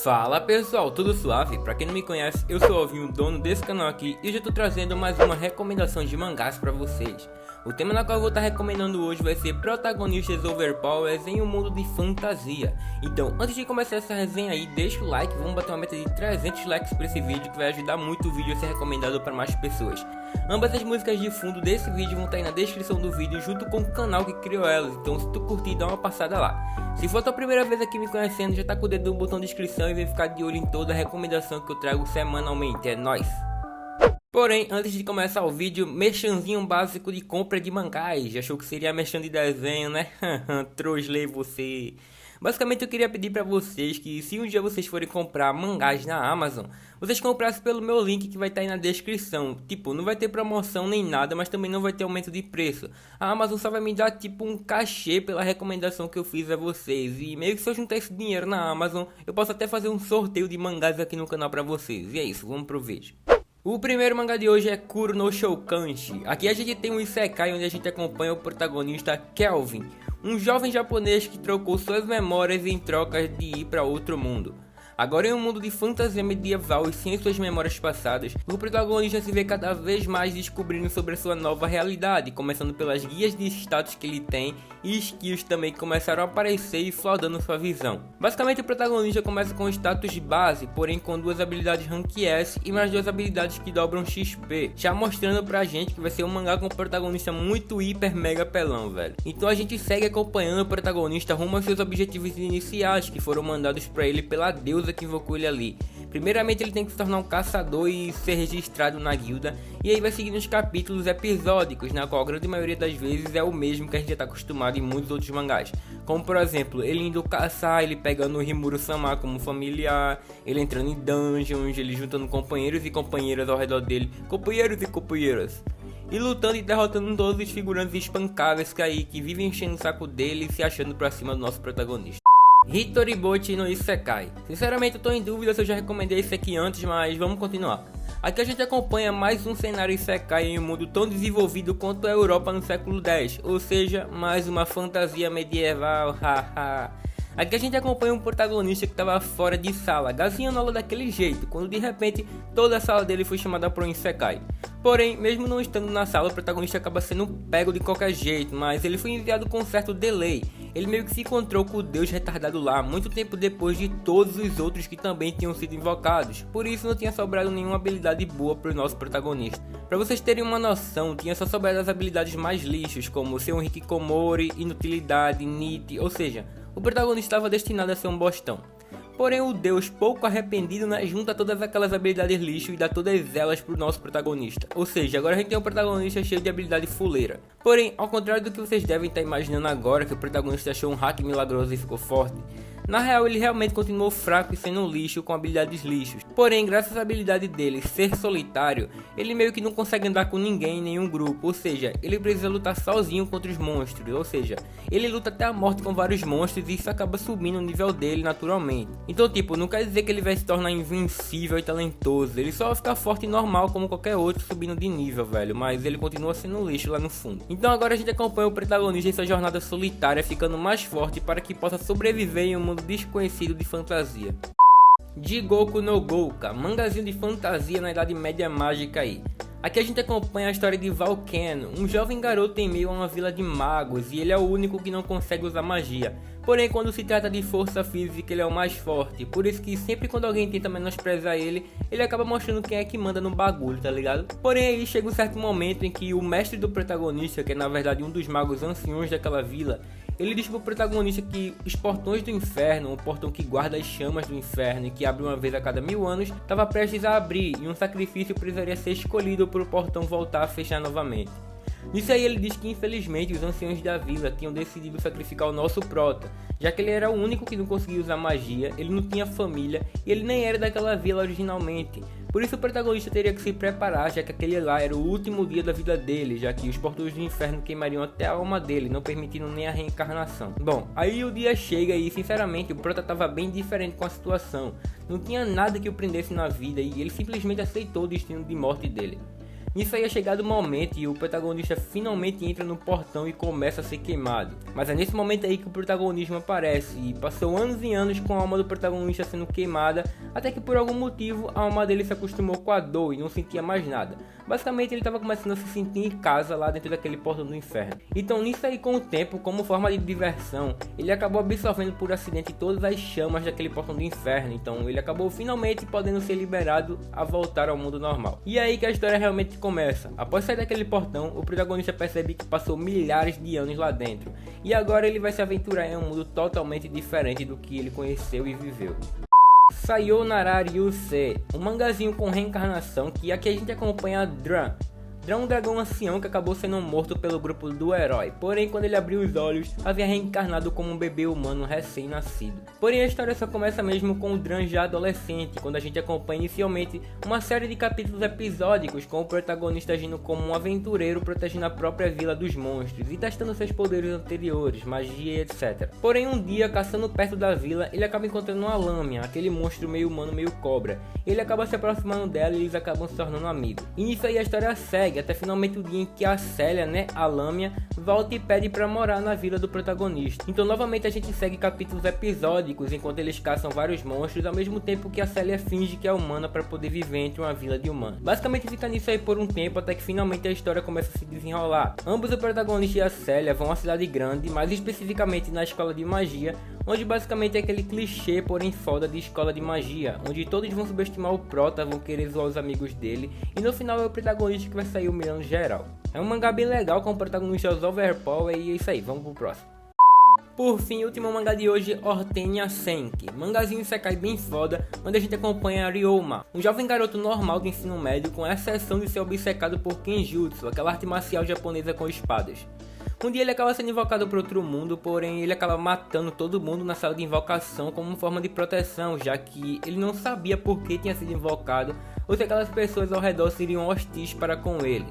Fala pessoal, tudo suave? Pra quem não me conhece, eu sou o Alvinho, dono desse canal aqui, e hoje eu tô trazendo mais uma recomendação de mangás pra vocês. O tema na qual eu vou estar recomendando hoje vai ser protagonistas overpowers em um mundo de fantasia. Então, antes de começar essa resenha aí, deixa o like, vamos bater uma meta de 300 likes pra esse vídeo, que vai ajudar muito o vídeo a ser recomendado para mais pessoas. Ambas as músicas de fundo desse vídeo vão estar aí na descrição do vídeo, junto com o canal que criou elas, então se tu curtir, dá uma passada lá. Se for a tua primeira vez aqui me conhecendo, já tá com o dedo no botão de inscrição e vem ficar de olho em toda a recomendação que eu trago semanalmente, é nóis! Porém, antes de começar o vídeo, merchanzinho básico de compra de mangás. Já achou que seria merchan de desenho, né? Troslei você. Basicamente eu queria pedir pra vocês que se um dia vocês forem comprar mangás na Amazon, vocês comprassem pelo meu link que vai estar aí na descrição. Tipo, não vai ter promoção nem nada, mas também não vai ter aumento de preço. A Amazon só vai me dar tipo um cachê pela recomendação que eu fiz a vocês. E meio que se eu juntar esse dinheiro na Amazon, eu posso até fazer um sorteio de mangás aqui no canal pra vocês. E é isso, vamos pro vídeo. O primeiro mangá de hoje é Kuro no Shoukanshi. Aqui a gente tem um isekai onde a gente acompanha o protagonista Kelvin, um jovem japonês que trocou suas memórias em troca de ir para outro mundo. Agora em um mundo de fantasia medieval e sem suas memórias passadas, o protagonista se vê cada vez mais descobrindo sobre a sua nova realidade, começando pelas guias de status que ele tem e skills também que começaram a aparecer e flodando sua visão. Basicamente o protagonista começa com o status base, porém com duas habilidades Rank S e mais duas habilidades que dobram XP, já mostrando pra gente que vai ser um mangá com um protagonista muito hiper mega pelão, velho. Então a gente segue acompanhando o protagonista rumo aos seus objetivos iniciais que foram mandados pra ele pela deusa que invocou ele ali. Primeiramente ele tem que se tornar um caçador e ser registrado na guilda, e aí vai seguindo os capítulos episódicos, na qual a grande maioria das vezes é o mesmo que a gente já está acostumado em muitos outros mangás, como por exemplo, ele indo caçar, ele pegando o Rimuru-sama como familiar, ele entrando em dungeons, ele juntando companheiros e companheiras ao redor dele, companheiros e companheiras, e lutando e derrotando todos os figurantes espancáveis que vivem enchendo o saco dele e se achando pra cima do nosso protagonista. Hitoribochi no Isekai. Sinceramente eu tô em dúvida se eu já recomendei isso aqui antes, mas vamos continuar. Aqui a gente acompanha mais um cenário Isekai em um mundo tão desenvolvido quanto a Europa no século X, ou seja, mais uma fantasia medieval, haha. Aqui a gente acompanha um protagonista que estava fora de sala, gazinhando aula daquele jeito, quando de repente toda a sala dele foi chamada para um Isekai. Porém, mesmo não estando na sala, o protagonista acaba sendo pego de qualquer jeito, mas ele foi enviado com um certo delay. Ele meio que se encontrou com o deus retardado lá, muito tempo depois de todos os outros que também tinham sido invocados. Por isso não tinha sobrado nenhuma habilidade boa para o nosso protagonista. Para vocês terem uma noção, tinha só sobrado as habilidades mais lixos, como ser um hikikomori, inutilidade, nit, ou seja, o protagonista estava destinado a ser um bostão. Porém o deus, pouco arrependido, né, junta todas aquelas habilidades lixo e dá todas elas pro nosso protagonista. Ou seja, agora a gente tem um protagonista cheio de habilidade fuleira. Porém, ao contrário do que vocês devem estar imaginando agora, que o protagonista achou um hack milagroso e ficou forte, na real ele realmente continuou fraco e sendo um lixo com habilidades lixos. Porém, graças à habilidade dele ser solitário, ele meio que não consegue andar com ninguém em nenhum grupo, ou seja, ele precisa lutar sozinho contra os monstros, ou seja, ele luta até a morte com vários monstros e isso acaba subindo o nível dele naturalmente. Então tipo, não quer dizer que ele vai se tornar invencível e talentoso, ele só vai ficar forte e normal como qualquer outro subindo de nível, velho, mas ele continua sendo um lixo lá no fundo. Então agora a gente acompanha o protagonista em sua jornada solitária, ficando mais forte para que possa sobreviver em um mundo desconhecido de fantasia. Jigoku no Gouka, mangazinho de fantasia na Idade Média mágica aí. Aqui a gente acompanha a história de Volcano, um jovem garoto em meio a uma vila de magos, e ele é o único que não consegue usar magia. Porém, quando se trata de força física, ele é o mais forte. Por isso que sempre quando alguém tenta menosprezar ele, ele acaba mostrando quem é que manda no bagulho, tá ligado? Porém, aí chega um certo momento em que o mestre do protagonista, que é na verdade um dos magos anciões daquela vila, ele diz pro protagonista que os portões do inferno, o portão que guarda as chamas do inferno e que abre uma vez a cada 1000 anos, estava prestes a abrir e um sacrifício precisaria ser escolhido para o portão voltar a fechar novamente. Nisso aí ele diz que infelizmente os anciões da vila tinham decidido sacrificar o nosso prota, já que ele era o único que não conseguia usar magia, ele não tinha família e ele nem era daquela vila originalmente. Por isso o protagonista teria que se preparar, já que aquele lá era o último dia da vida dele, já que os portões do inferno queimariam até a alma dele, não permitindo nem a reencarnação. Bom, aí o dia chega e sinceramente o prota estava bem diferente com a situação. Não tinha nada que o prendesse na vida e ele simplesmente aceitou o destino de morte dele. Nisso aí é chegado o momento e o protagonista finalmente entra no portão e começa a ser queimado. Mas é nesse momento aí que o protagonismo aparece e passou anos e anos com a alma do protagonista sendo queimada, até que por algum motivo a alma dele se acostumou com a dor e não sentia mais nada. Basicamente ele estava começando a se sentir em casa lá dentro daquele portão do inferno. Então nisso aí, com o tempo, como forma de diversão, ele acabou absorvendo por acidente todas as chamas daquele portão do inferno. Então ele acabou finalmente podendo ser liberado a voltar ao mundo normal. E é aí que a história realmente começa. Após sair daquele portão, o protagonista percebe que passou milhares de anos lá dentro. E agora ele vai se aventurar em um mundo totalmente diferente do que ele conheceu e viveu. Sayonara Ryusei, um mangazinho com reencarnação que aqui a gente acompanha a Dran. Dran é um dragão ancião que acabou sendo morto pelo grupo do herói, porém quando ele abriu os olhos, havia reencarnado como um bebê humano recém-nascido. Porém a história só começa mesmo com o Dran já adolescente, quando a gente acompanha inicialmente uma série de capítulos episódicos com o protagonista agindo como um aventureiro protegendo a própria vila dos monstros e testando seus poderes anteriores, magia e etc. Porém um dia, caçando perto da vila, ele acaba encontrando uma lâmina, aquele monstro meio humano meio cobra. Ele acaba se aproximando dela e eles acabam se tornando amigos. E nisso aí a história segue até finalmente o dia em que a Célia, a Lâmia, volta e pede para morar na vila do protagonista. Então novamente a gente segue capítulos episódicos enquanto eles caçam vários monstros, ao mesmo tempo que a Célia finge que é humana para poder viver entre uma vila de humanos. Basicamente fica nisso aí por um tempo até que finalmente a história começa a se desenrolar. Ambos, o protagonista e a Célia, vão à cidade grande, mais especificamente na escola de magia, onde basicamente é aquele clichê porém foda de escola de magia, onde todos vão subestimar o prota, vão querer zoar os amigos dele, e no final é o protagonista que vai sair humilhando geral. É um mangá bem legal com o protagonista Overpower e é isso aí, vamos pro próximo. Por fim, o último mangá de hoje, Ortenia Senki, mangazinho isekai bem foda, onde a gente acompanha Ryoma, um jovem garoto normal do ensino médio, com exceção de ser obcecado por Kenjutsu, aquela arte marcial japonesa com espadas. Um dia ele acaba sendo invocado para outro mundo, porém ele acaba matando todo mundo na sala de invocação como forma de proteção, já que ele não sabia por que tinha sido invocado ou se aquelas pessoas ao redor seriam hostis para com ele.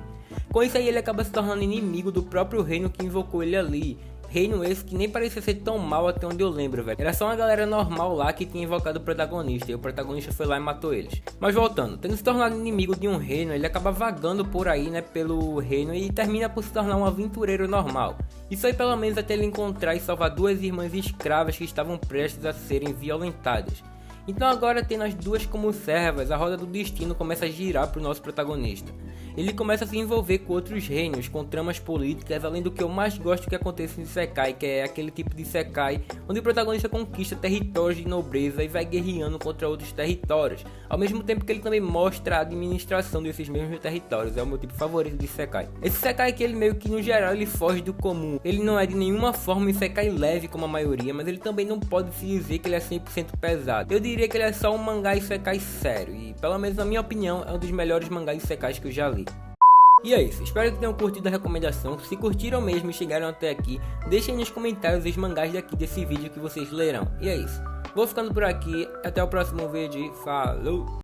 Com isso aí ele acaba se tornando inimigo do próprio reino que invocou ele ali. Reino esse que nem parecia ser tão mal até onde eu lembro, velho. Era só uma galera normal lá que tinha invocado o protagonista e o protagonista foi lá e matou eles. Mas voltando, tendo se tornado inimigo de um reino, ele acaba vagando por aí, pelo reino e termina por se tornar um aventureiro normal. Isso aí pelo menos até ele encontrar e salvar duas irmãs escravas que estavam prestes a serem violentadas. Então agora, tendo as duas como servas, a roda do destino começa a girar para o nosso protagonista. Ele começa a se envolver com outros reinos, com tramas políticas, além do que eu mais gosto que acontece em Isekai, que é aquele tipo de Isekai onde o protagonista conquista territórios de nobreza e vai guerreando contra outros territórios, ao mesmo tempo que ele também mostra a administração desses mesmos territórios. É o meu tipo favorito de Isekai. Esse Isekai que ele meio que no geral ele foge do comum, ele não é de nenhuma forma um Isekai leve como a maioria, mas ele também não pode se dizer que ele é 100% pesado. Eu diria que ele é só um mangá Isekai sério e, pelo menos na minha opinião, é um dos melhores mangás Isekais que eu já li. E é isso, espero que tenham curtido a recomendação. Se curtiram mesmo e chegaram até aqui, deixem nos comentários os mangás daqui desse vídeo que vocês lerão. E é isso, vou ficando por aqui, até o próximo vídeo, falou!